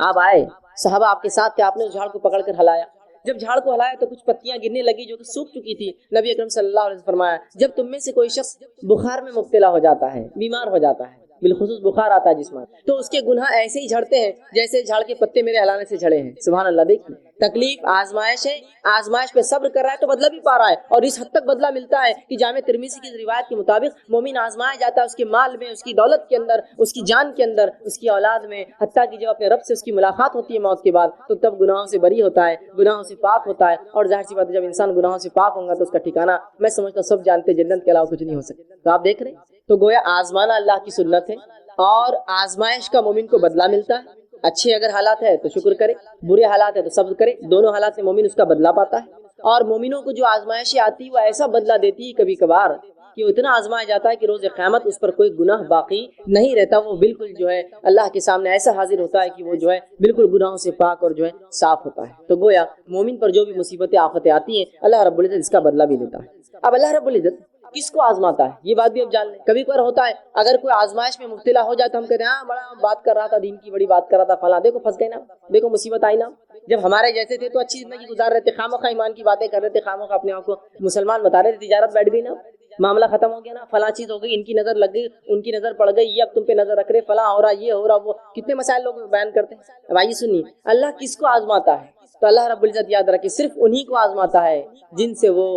آپ آئے، صحابہ آپ کے ساتھ تھے، آپ نے اس جھاڑ کو پکڑ کر ہلایا، جب جھاڑ کو ہلایا تو کچھ پتیاں گرنے لگی جو کہ سوکھ چکی تھی۔ نبی اکرم صلی اللہ علیہ وسلم فرمایا جب تم میں سے کوئی شخص بخار میں مبتلا ہو جاتا ہے، بیمار ہو جاتا ہے، بالخصوص بخار آتا ہے جسم میں، تو اس کے گناہ ایسے ہی جھڑتے ہیں جیسے جھاڑ کے پتے میرے ہلانے سے جھڑے ہیں۔ سبحان اللہ، دیکھیں تکلیف آزمائش ہے، آزمائش پہ صبر کر رہا ہے تو بدلہ بھی پا رہا ہے، اور اس حد تک بدلہ ملتا ہے کہ جامع ترمذی کی روایت کے مطابق مومن آزمایا جاتا ہے اس کے مال میں، اس کی دولت کے اندر، اس کی جان کے اندر، اس کی اولاد میں، حتیٰ کہ جب اپنے رب سے اس کی ملاقات ہوتی ہے موت کے بعد تو تب گناہوں سے بری ہوتا ہے، گناہوں سے پاک ہوتا ہے۔ اور ظاہر سی بات ہے جب انسان گناہوں سے پاک ہوگا تو اس کا ٹھکانہ میں سمجھتا ہوں سب جانتے ہیں، جنت کے علاوہ کچھ نہیں ہو سکتا۔ تو آپ دیکھ رہے ہیں تو گویا آزمانا اللہ کی سنت ہے، اور آزمائش کا مومن کو بدلہ ملتا ہے۔ اچھے اگر حالات ہے تو شکر کرے، برے حالات ہے تو صبر کرے، دونوں حالات میں مومن اس کا بدلہ پاتا ہے۔ اور مومنوں کو جو آزمائشیں آتی ہے وہ ایسا بدلہ دیتی ہے کبھی کبھار کہ وہ اتنا آزمایا جاتا ہے کہ روز قیامت اس پر کوئی گناہ باقی نہیں رہتا، وہ بالکل جو ہے اللہ کے سامنے ایسا حاضر ہوتا ہے کہ وہ جو ہے بالکل گناہوں سے پاک اور جو ہے صاف ہوتا ہے۔ تو گویا مومن پر جو بھی مصیبتیں آفتیں آتی ہیں اللہ رب العزت اس کا بدلہ بھی دیتا ہے۔ اب اللہ رب العزت کس کو آزماتا ہے یہ بات بھی اب جان لیں۔ کبھی کبھار ہوتا ہے اگر کوئی آزمائش میں مبتلا ہو جائے تو ہم کہتے ہیں ہاں بڑا بات کر رہا تھا، دین کی بڑی بات کر رہا تھا، فلاں دیکھو پھنس گئے نا، دیکھو مصیبت آئی نا۔ جب ہمارے جیسے تھے تو اچھی زندگی گزار رہے تھے، خامخواہ ایمان کی باتیں کر رہے تھے، خامخواہ اپنے آپ کو مسلمان بتا رہے تھے، تجارت بیٹھ گئی نا، معاملہ ختم ہو گیا نا، فلاں چیز ہو گئی، ان کی نظر لگ گئی، ان کی نظر پڑ گئی، یہ اب تم پہ نظر رکھ رہے، فلاں ہو رہا، یہ ہو رہا، وہ کتنے مسائل لوگ بیان کرتے ہیں۔ اب آئیے سنیے اللہ کس کو آزماتا ہے، تو اللہ رب العزت یاد رکھے صرف انہی کو آزماتا ہے جن سے وہ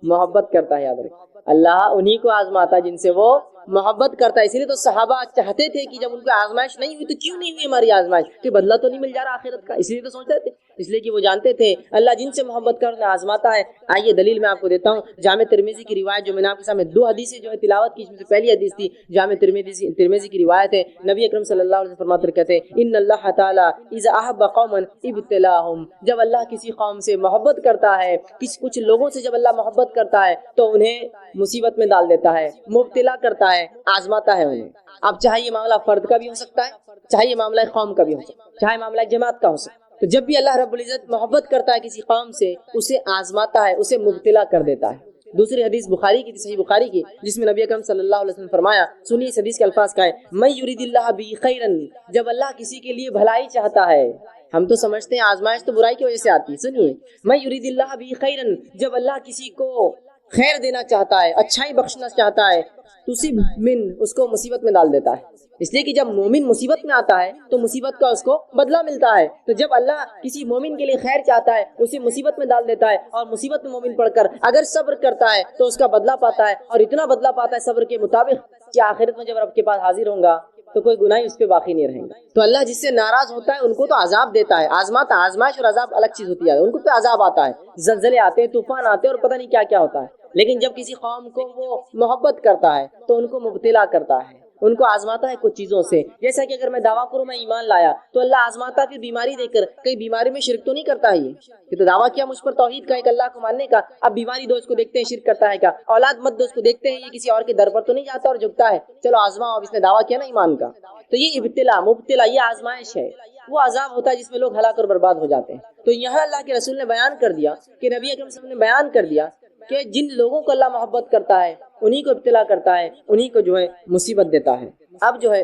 محبت کرتا ہے۔ یاد رکھے اللہ انہی کو آزماتا ہے جن سے وہ محبت کرتا ہے۔ اسی لیے تو صحابہ چاہتے تھے کہ جب ان کو آزمائش نہیں ہوئی تو کیوں نہیں ہوئی ہماری آزمائش، کہ بدلہ تو نہیں مل جا رہا آخرت کا، اسی لیے تو سوچتے تھے، اس لیے کہ وہ جانتے تھے اللہ جن سے محبت کرنا آزماتا ہے۔ آئیے دلیل میں آپ کو دیتا ہوں، جامع ترمذی کی روایت جو میں نے آپ کے سامنے دو حدیثیں جو ہے تلاوت کی، اس میں سے پہلی حدیث تھی جامع ترمذی کی روایت ہے، نبی اکرم صلی اللہ علیہ وسلم فرماتے کہتے ہیں ان اللہ تعالی اذا احب قوما ابتلاهم، جب اللہ کسی قوم سے محبت کرتا ہے، کچھ لوگوں سے جب اللہ محبت کرتا ہے تو انہیں مصیبت میں ڈال دیتا ہے، مبتلا کرتا ہے، آزماتا ہے انہیں۔ اب چاہے یہ معاملہ فرد کا بھی ہو سکتا ہے، چاہے یہ معاملہ قوم کا بھی ہو سکتا ہے، چاہے معاملہ جماعت کا ہو سکتا ہے، تو جب بھی اللہ رب العزت محبت کرتا ہے کسی قوم سے، اسے آزماتا ہے، اسے مبتلا کر دیتا ہے۔ دوسری حدیث بخاری کی، صحیح بخاری کی، جس میں نبی اکرم صلی اللہ علیہ وسلم فرمایا، سنیے اس حدیث کے الفاظ کا ہے، من یرید اللہ بہ خیرا، جب اللہ کسی کے لیے بھلائی چاہتا ہے، ہم تو سمجھتے ہیں آزمائش تو برائی کی وجہ سے آتی ہے، سنیے، من یرید اللہ بہ خیرا، جب اللہ کسی کو خیر دینا چاہتا ہے، اچھائی بخشنا چاہتا ہے، تصب من، اس کو مصیبت میں ڈال دیتا ہے، اس لیے کہ جب مومن مصیبت میں آتا ہے تو مصیبت کا اس کو بدلہ ملتا ہے، تو جب اللہ کسی مومن کے لیے خیر چاہتا ہے اسے مصیبت میں ڈال دیتا ہے، اور مصیبت میں مومن پڑ کر اگر صبر کرتا ہے تو اس کا بدلہ پاتا ہے، اور اتنا بدلہ پاتا ہے صبر کے مطابق کہ آخرت میں جب رب کے پاس حاضر ہوں گا تو کوئی گناہ اس پہ باقی نہیں رہیں گا۔ تو اللہ جس سے ناراض ہوتا ہے ان کو تو عذاب دیتا ہے، آزماتا، آزمائش اور عذاب الگ چیز ہوتی ہے، ان کو پہ عذاب آتا ہے، زلزلے آتے ہیں، طوفان آتے ہیں، اور پتہ نہیں کیا کیا ہوتا ہے، لیکن جب کسی قوم کو وہ محبت کرتا ہے تو ان کو مبتلا کرتا ہے، ان کو آزماتا ہے کچھ چیزوں سے، جیسا کہ اگر میں دعویٰ کروں میں ایمان لایا تو اللہ آزماتا پھر بیماری دے کر، کئی بیماری میں شرک تو نہیں کرتا ہے، یہ تو دعویٰ کیا مجھ پر توحید کا، ایک اللہ کو ماننے کا، اب بیماری دو اس کو دیکھتے ہیں شرک کرتا ہے کیا، اولاد مت دو اس کو دیکھتے ہیں یہ کسی اور کے در پر تو نہیں جاتا اور جھکتا ہے، چلو آزماؤ، اب اس نے دعویٰ کیا نا ایمان کا، تو یہ ابتلا مبتلا، یہ آزمائش ہے، وہ عذاب ہوتا ہے جس میں لوگ ہلاک اور برباد ہو جاتے ہیں۔ تو یہاں اللہ کے رسول نے بیان کر دیا کہ نبی اکرم صلی اللہ علیہ وسلم نے بیان کر دیا کہ جن لوگوں کو اللہ محبت کرتا ہے انہی کو ابتلا کرتا ہے، انہی کو جو ہے مصیبت دیتا ہے۔ اب جو ہے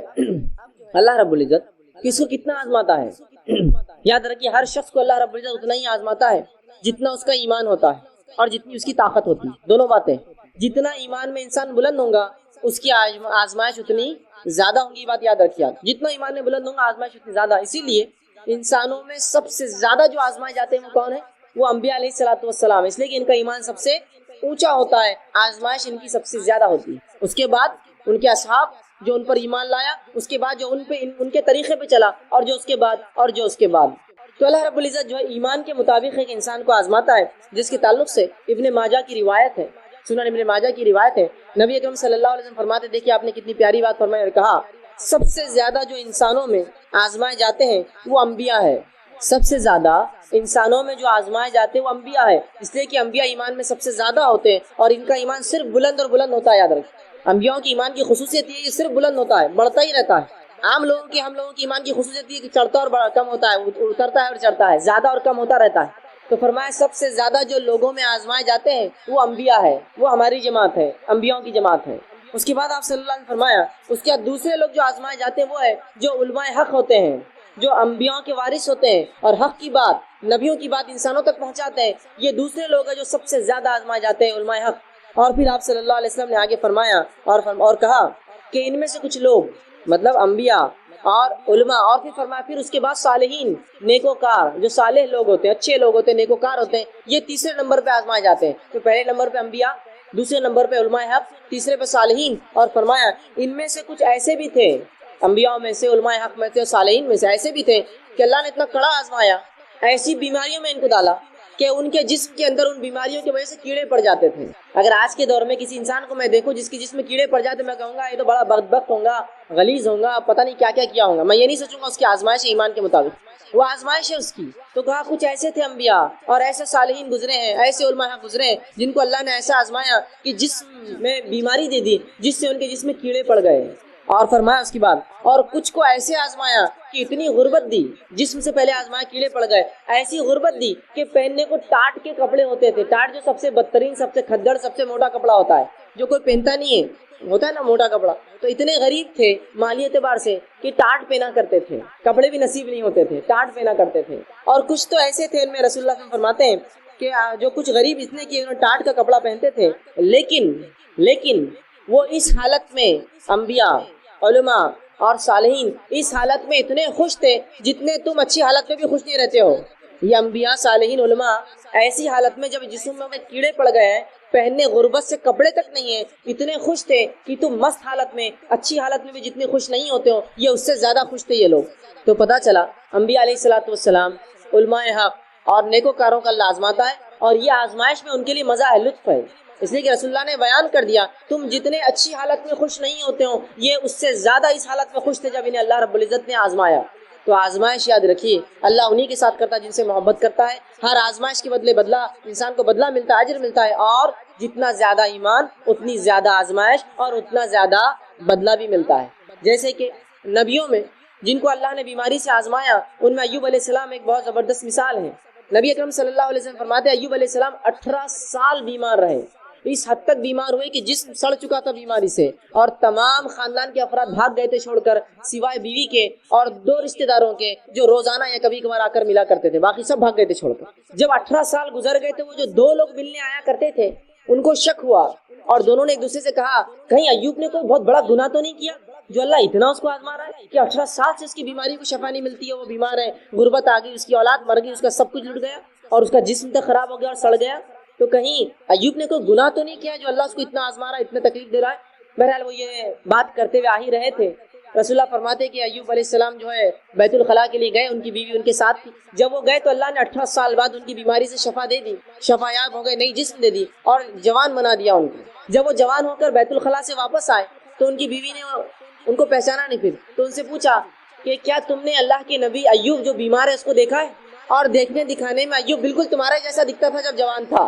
اللہ رب العزت کس کو کتنا آزماتا ہے، یاد رکھیے ہر شخص کو اللہ رب العزت اتنا ہی آزماتا ہے جتنا اس کا ایمان ہوتا ہے اور جتنی اس کی طاقت ہوتی ہے، دونوں باتیں، جتنا ایمان میں انسان بلند ہوگا اس کی آزمائش اتنی زیادہ ہوں گی، بات یاد رکھیے آپ، جتنا ایمان میں بلند ہوگا آزمائش اتنی زیادہ، اسی لیے انسانوں میں سب سے زیادہ جو آزمائے جاتے ہیں وہ کون ہے، وہ انبیاء علیہ الصلوۃ والسلام، اس لیے کہ ان کا ایمان سب سے اونچا ہوتا ہے، آزمائش ان کی سب سے زیادہ ہوتی ہے، اس کے بعد ان کے اصحاب جو ان پر ایمان لایا، اس کے بعد جو ان کے طریقے پہ چلا، اور جو اس کے بعد تو اللہ رب العزت جو ہے ایمان کے مطابق ایک انسان کو آزماتا ہے، جس کے تعلق سے ابن ماجہ کی روایت ہے، سنن ابن ماجہ کی روایت ہے، نبی اکرم صلی اللہ علیہ وسلم فرماتے، دیکھیے آپ نے کتنی پیاری بات فرمائی اور کہا سب سے زیادہ جو انسانوں میں آزمائے جاتے ہیں وہ انبیاء ہے، سب سے زیادہ انسانوں میں جو آزمائے جاتے ہیں وہ انبیاء ہے، اس لیے کہ انبیاء ایمان میں سب سے زیادہ ہوتے ہیں اور ان کا ایمان صرف بلند اور بلند ہوتا ہے، یاد رکھیں انبیاء کی ایمان کی خصوصیت یہ صرف بلند ہوتا ہے، بڑھتا ہی رہتا ہے، عام لوگوں کی، ہم لوگوں کی ایمان کی خصوصیت یہ کہ چڑھتا اور کم ہوتا ہے، اترتا ہے اور چڑھتا ہے، زیادہ اور کم ہوتا رہتا ہے، تو فرمایا سب سے زیادہ جو لوگوں میں آزمائے جاتے ہیں وہ انبیاء ہے، وہ ہماری جماعت ہے، انبیاء کی جماعت ہے۔ اس کے بعد آپ صلی اللہ علیہ وسلم فرمایا اس کے بعد دوسرے لوگ جو آزمائے جاتے ہیں وہ ہے جو علماء حق ہوتے ہیں، جو انبیاء کے وارث ہوتے ہیں اور حق کی بات، نبیوں کی بات انسانوں تک پہنچاتے ہیں، یہ دوسرے لوگ ہیں جو سب سے زیادہ آزمائے جاتے ہیں، علماء حق۔ اور پھر آپ صلی اللہ علیہ وسلم نے آگے فرمایا اور کہا کہ ان میں سے کچھ لوگ، مطلب انبیاء اور علماء، اور پھر فرمایا پھر اس کے بعد صالحین، نیکوکار، جو صالح لوگ ہوتے ہیں، اچھے لوگ ہوتے ہیں، نیکوکار ہوتے ہیں، یہ تیسرے نمبر پہ آزمائے جاتے ہیں، تو پہلے نمبر پہ انبیاء، دوسرے نمبر پہ علماء حق، تیسرے پہ صالحین، اور فرمایا ان میں سے کچھ ایسے بھی تھے، انبیاء میں سے، علماء حق میں سے اور صالحین میں سے ایسے بھی تھے کہ اللہ نے اتنا کڑا آزمایا، ایسی بیماریوں میں ان کو ڈالا کہ ان کے جسم کے اندر ان بیماریوں کی وجہ سے کیڑے پڑ جاتے تھے۔ اگر آج کے دور میں کسی انسان کو میں دیکھوں جس کے جسم میں کیڑے پڑ جاتے، میں کہوں گا یہ تو بڑا بدبخت ہوگا، غلیظ ہوگا، پتہ نہیں کیا کیا ہوگا، میں یہ نہیں سوچوں گا اس کی آزمائش ایمان کے مطابق، وہ آزمائش ہے اس کی۔ تو کہا کچھ ایسے تھے انبیاء اور ایسے صالحین گزرے ہیں، ایسے علماء گزرے ہیں جن کو اللہ نے ایسا آزمایا کہ جسم میں بیماری دے دی جس سے ان کے جسم میں کیڑے پڑ گئے، اور فرمایا اس کے بعد اور کچھ کو ایسے آزمایا کہ اتنی غربت دی، جسم سے پہلے آزمایا کیڑے پڑ گئے، ایسی غربت دی کہ پہننے کو ٹاٹ کے کپڑے ہوتے تھے، ٹاٹ جو سب سے بدترین، سب سے کھدڑ، سب سے موٹا کپڑا ہوتا ہے جو کوئی پہنتا نہیں ہے، ہوتا ہے نا موٹا کپڑا، تو اتنے غریب تھے مالی اعتبار سے کہ ٹاٹ پہنا کرتے تھے، کپڑے بھی نصیب نہیں ہوتے تھے، ٹاٹ پہنا کرتے تھے۔ اور کچھ تو ایسے تھے، ان میں رسول اللہ صلی اللہ علیہ وسلم فرماتے ہیں کہ جو کچھ غریب اتنے کہ انہوں ٹاٹ کا کپڑا پہنتے تھے، لیکن وہ اس حالت میں انبیاء، علماء اور صالحین اس حالت میں اتنے خوش تھے جتنے تم اچھی حالت میں بھی خوش نہیں رہتے ہو۔ یہ انبیاء، صالحین، علماء ایسی حالت میں جب جسم میں کیڑے پڑ گئے ہیں، پہننے غربت سے کپڑے تک نہیں ہیں، اتنے خوش تھے کہ تم مست حالت میں، اچھی حالت میں بھی جتنے خوش نہیں ہوتے ہو، یہ اس سے زیادہ خوش تھے یہ لوگ۔ تو پتہ چلا انبیاء علیہ الصلوۃ والسلام، علماء حق اور نیکوکاروں کا اللہ آزماتا ہے، اور یہ آزمائش میں ان کے لیے مزہ ہے، لطف ہے، اس لیے کہ رسول اللہ نے بیان کر دیا تم جتنے اچھی حالت میں خوش نہیں ہوتے ہو، یہ اس سے زیادہ اس حالت میں خوش تھے جب انہیں اللہ رب العزت نے آزمایا۔ تو آزمائش یاد رکھیے اللہ انہی کے ساتھ کرتا ہے جن سے محبت کرتا ہے، ہر آزمائش کے بدلے بدلہ انسان کو بدلہ ملتا ہے، اجر ملتا ہے، اور جتنا زیادہ ایمان اتنی زیادہ آزمائش اور اتنا زیادہ بدلہ بھی ملتا ہے۔ جیسے کہ نبیوں میں جن کو اللہ نے بیماری سے آزمایا، ان میں ایوب علیہ السلام ایک بہت زبردست مثال ہے۔ نبی اکرم صلی اللہ علیہ وسلم فرماتے ہیں ایوب علیہ السلام 18 سال بیمار رہے، اس حد تک بیمار ہوئے کہ جسم سڑ چکا تھا بیماری سے، اور تمام خاندان کے افراد بھاگ گئے تھے چھوڑ کر، سوائے بیوی کے اور 2 رشتہ داروں کے جو روزانہ یا کبھی کبھار آ کر ملا کرتے تھے، باقی سب بھاگ گئے تھے چھوڑ کر۔ جب 18 سال گزر گئے تو وہ جو 2 لوگ ملنے آیا کرتے تھے ان کو شک ہوا، اور دونوں نے ایک دوسرے سے کہا کہیں ایوب نے کوئی بہت بڑا گناہ تو نہیں کیا جو اللہ اتنا اس کو آزما رہا ہے کہ 18 سال سے اس کی بیماری کو شفا نہیں ملتی ہے، وہ بیمار ہے، غربت آ گئی، اس کی اولاد مر گئی، اس کا سب کچھ لٹ گیا اور اس کا جسم تک خراب ہو گیا اور سڑ گیا، تو کہیں ایوب نے کوئی گناہ تو نہیں کیا جو اللہ اس کو اتنا آزما رہا ہے، اتنا تکلیف دے رہا ہے۔ بہرحال وہ یہ بات کرتے ہوئے آ ہی رہے تھے، رسول اللہ فرماتے کہ ایوب علیہ السلام جو ہے بیت الخلاء کے لیے گئے، ان کی بیوی ان کے ساتھ تھی۔ جب وہ گئے تو اللہ نے 18 سال بعد ان کی بیماری سے شفا دے دی، شفا یاب ہو گئے، نئی جسم دے دی اور جوان بنا دیا ان کو۔ جب وہ جوان ہو کر بیت الخلاء سے واپس آئے تو ان کی بیوی نے ان کو پہچانا نہیں، پھر تو ان سے پوچھا کہ کیا تم نے اللہ کے نبی ایوب جو بیمار ہے اس کو دیکھا ہے؟ اور دیکھنے دکھانے میں ایوب بالکل تمہارے جیسا دکھتا تھا جب جوان تھا،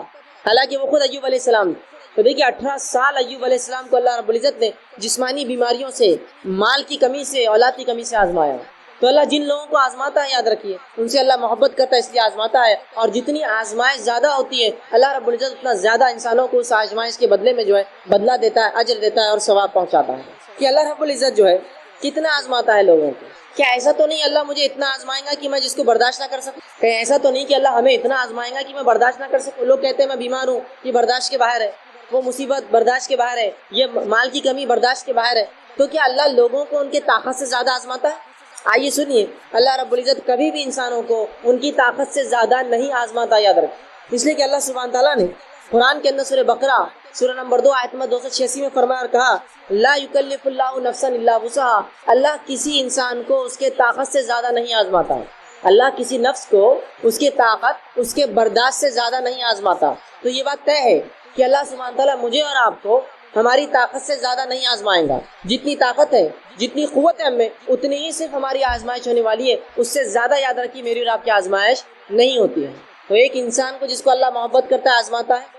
حالانکہ وہ خود ایوب علیہ السلام۔ تو دیکھیے 18 سال ایوب علیہ السلام کو اللہ رب العزت نے جسمانی بیماریوں سے، مال کی کمی سے، اولاد کی کمی سے آزمایا۔ تو اللہ جن لوگوں کو آزماتا ہے، یاد رکھیے ان سے اللہ محبت کرتا ہے، اس لیے آزماتا ہے، اور جتنی آزمائش زیادہ ہوتی ہے اللہ رب العزت اتنا زیادہ انسانوں کو اس آزمائش کے بدلے میں جو ہے بدلہ دیتا ہے، اجر دیتا ہے اور ثواب پہنچاتا ہے۔ کہ اللہ رب العزت جو ہے کتنا آزماتا ہے لوگوں کو، کیا ایسا تو نہیں اللہ مجھے اتنا آزمائے گا کہ میں جس کو برداشت نہ کر سکوں؟ کہیں ایسا تو نہیں کہ اللہ ہمیں اتنا آزمائے گا کہ میں برداشت نہ کر سکوں؟ لوگ کہتے ہیں میں بیمار ہوں، یہ برداشت کے باہر ہے، وہ مصیبت برداشت کے باہر ہے، یہ مال کی کمی برداشت کے باہر ہے۔ تو کیا اللہ لوگوں کو ان کے طاقت سے زیادہ آزماتا ہے؟ آئیے سنیے، اللہ رب العزت کبھی بھی انسانوں کو ان کی طاقت سے زیادہ نہیں آزماتا، یاد رکھیں۔ اس لیے کہ اللہ سبحانہ تعالیٰ نے قرآن کے اندر سورہ بقرہ سورہ نمبر 2 آیت نمبر 286 میں فرمایا اور کہا لا یکلف اللہ نفسا الا وسعها، اللہ کسی انسان کو اس کے طاقت سے زیادہ نہیں آزماتا ہے، اللہ کسی نفس کو اس کے طاقت، اس کے برداشت سے زیادہ نہیں آزماتا۔ تو یہ بات طے ہے کہ اللہ سبحانہ تعالیٰ مجھے اور آپ کو ہماری طاقت سے زیادہ نہیں آزمائیں گا، جتنی طاقت ہے، جتنی قوت ہے ہم میں، اتنی ہی صرف ہماری آزمائش ہونے والی ہے، اس سے زیادہ یاد رکھیے میری اور آپ کی آزمائش نہیں ہوتی ہے۔ تو ایک انسان کو جس کو اللہ محبت کرتا ہے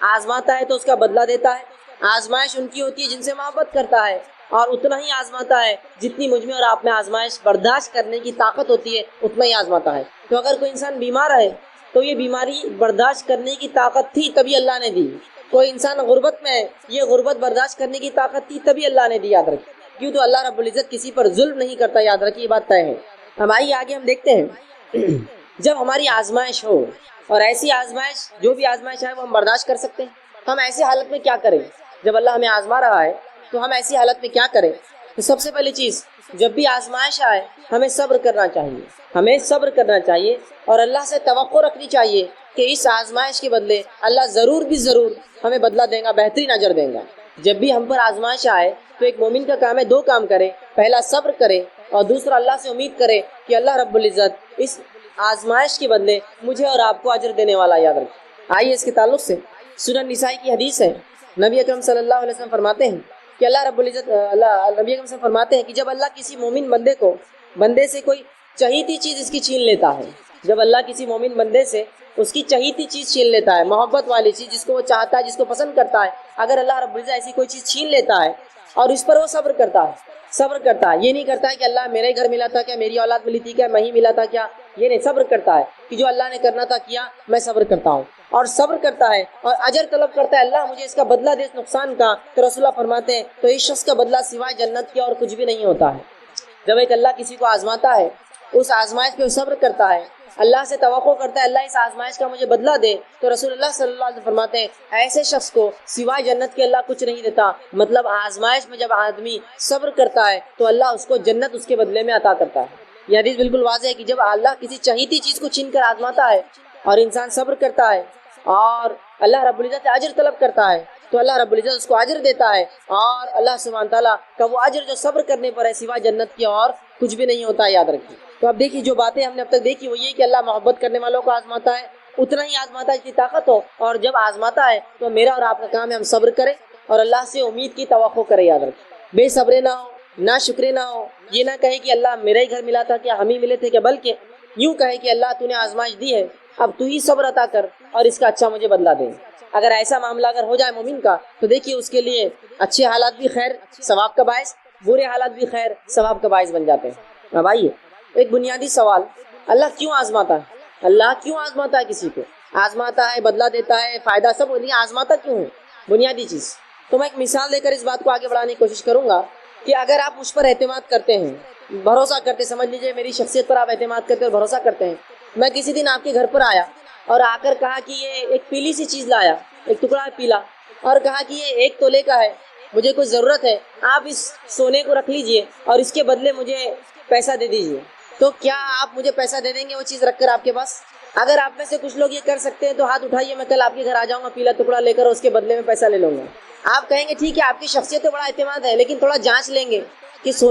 آزماتا ہے تو اس کا بدلہ دیتا ہے، آزمائش ان کی ہوتی ہے جن سے محبت کرتا ہے، اور اتنا ہی آزماتا ہے جتنی مجھ میں اور آپ میں آزمائش برداشت کرنے کی طاقت ہوتی ہے، اتنا ہی آزماتا ہے۔ تو اگر کوئی انسان بیمار ہے تو یہ بیماری برداشت کرنے کی طاقت تھی تبھی اللہ نے دی، کوئی انسان غربت میں ہے، یہ غربت برداشت کرنے کی طاقت تھی تبھی اللہ نے دی، یاد رکھیے، کیوں تو اللہ رب العزت کسی پر ظلم نہیں کرتا، یاد رکھیے یہ بات طے ہے۔ ہم آئیے آگے ہم دیکھتے ہیں جب ہماری آزمائش ہو، اور ایسی آزمائش جو بھی آزمائش ہے وہ ہم برداشت کر سکتے ہیں، ہم ایسی حالت میں کیا کریں؟ جب اللہ ہمیں آزما رہا ہے تو ہم ایسی حالت میں کیا کریں؟ تو سب سے پہلی چیز، جب بھی آزمائش آئے ہمیں صبر کرنا چاہیے، ہمیں صبر کرنا چاہیے اور اللہ سے توقع رکھنی چاہیے کہ اس آزمائش کے بدلے اللہ ضرور بھی ضرور ہمیں بدلہ دیں گا، بہترین اجر دیں گا۔ جب بھی ہم پر آزمائش آئے تو ایک مومن کا کام ہے 2 کام کرے، پہلا صبر کرے اور دوسرا اللہ سے امید کرے کہ اللہ رب العزت اس آزمائش کے بدلے مجھے اور آپ کو اجر دینے والا، یاد رکھیں۔ آئیے اس کے تعلق سے سنن نسائی کی حدیث ہے، نبی اکرم صلی اللہ علیہ وسلم فرماتے ہیں کہ اللہ رب العزت نبی اکرم صلی اللہ علیہ وسلم فرماتے ہیں کہ جب اللہ کسی مومن بندے سے کوئی چہیتی چیز اس کی چھین لیتا ہے، جب اللہ کسی مومن بندے سے اس کی چہیتی چیز چھین لیتا ہے، محبت والی چیز جس کو وہ چاہتا ہے، جس کو پسند کرتا ہے، اگر اللہ رب العزت ایسی کوئی چیز چھین لیتا ہے اور اس پر وہ صبر کرتا ہے، یہ نہیں کرتا ہے کہ اللہ میرے گھر ملا تھا کیا، میری اولاد ملی تھی کیا، میں ہی ملا تھا کیا، یہ نہیں، صبر کرتا ہے کہ جو اللہ نے کرنا تھا کیا، میں صبر کرتا ہوں، اور صبر کرتا ہے اور اجر طلب کرتا ہے، اللہ مجھے اس کا بدلہ دے اس نقصان کا، تو رسول اللہ فرماتے ہیں تو اس شخص کا بدلہ سوائے جنت کے اور کچھ بھی نہیں ہوتا ہے۔ جب ایک اللہ کسی کو آزماتا ہے، اس آزمائش پہ صبر کرتا ہے، اللہ سے توقع کرتا ہے اللہ اس آزمائش کا مجھے بدلہ دے، تو رسول اللہ صلی اللہ علیہ وسلم فرماتے ہیں ایسے شخص کو سوائے جنت کے اللہ کچھ نہیں دیتا۔ مطلب آزمائش میں جب آدمی صبر کرتا ہے تو اللہ اس کو جنت اس کے بدلے میں عطا کرتا ہے۔ یہ حدیث بالکل واضح ہے کہ جب اللہ کسی چہیتی چیز کو چھین کر آزماتا ہے اور انسان صبر کرتا ہے اور اللہ رب العزت سے اجر طلب کرتا ہے تو اللہ رب العزت اس کو اجر دیتا ہے، اور اللہ سبحانہ تعالیٰ کا وہ اجر جو صبر کرنے پر ہے سوائے جنت کے اور کچھ بھی نہیں ہوتا ہے، یاد رکھیے۔ تو اب دیکھیے جو باتیں ہم نے اب تک دیکھی وہ یہ کہ اللہ محبت کرنے والوں کو آزماتا ہے، اتنا ہی آزماتا ہے جتنی طاقت ہو، اور جب آزماتا ہے تو میرا اور آپ کا کام ہے ہم صبر کریں اور اللہ سے امید کی توقع کریں، یاد رکھیں، بے صبرے نہ ہو، نہ شکرے نہ ہو، یہ نہ کہے کہ اللہ میرا ہی گھر ملا تھا کیا، ہم ہی ملے تھے کیا، بلکہ یوں کہے کہ اللہ تو نے آزمائش دی ہے، اب تو ہی صبر عطا کر اور اس کا اچھا مجھے بدلہ دے۔ اگر ایسا معاملہ اگر ہو جائے مومن کا تو دیکھیے اس کے لیے اچھے حالات بھی خیر ثواب کا باعث، برے حالات بھی خیر ثواب کا باعث بن جاتے ہیں۔ اب آئیے ایک بنیادی سوال، اللہ کیوں آزماتا ہے؟ اللہ کیوں آزماتا ہے؟ کسی کو آزماتا ہے، بدلہ دیتا ہے، فائدہ سب، لیکن آزماتا کیوں ہے؟ بنیادی چیز. تو میں ایک مثال دے کر اس بات کو آگے بڑھانے کی کوشش کروں گا کہ اگر آپ مجھ پر اعتماد کرتے ہیں, بھروسہ کرتے, سمجھ لیجئے میری شخصیت پر آپ اعتماد کرتے اور بھروسہ کرتے ہیں. میں کسی دن آپ کے گھر پر آیا اور آ کر کہا کہ یہ ایک پیلی سی چیز لایا, ایک ٹکڑا ہے پیلا, اور کہا کہ یہ 1 تولے کا ہے, مجھے کوئی ضرورت ہے, آپ اس سونے کو رکھ لیجئے اور اس کے بدلے مجھے پیسہ دے دیجئے. تو کیا آپ مجھے پیسہ دے دیں گے وہ چیز رکھ کر آپ کے پاس؟ اگر آپ میں سے کچھ لوگ یہ کر سکتے ہیں تو ہاتھ اٹھائیے, میں کل آپ کے گھر آ جاؤں گا پیلا ٹکڑا لے کر اور اس کے بدلے میں پیسہ لے لوں گا. آپ کہیں گے ٹھیک ہے آپ کی شخصیت پہ بڑا اعتماد ہے, لیکن تھوڑا جانچ لیں گے کہ سونا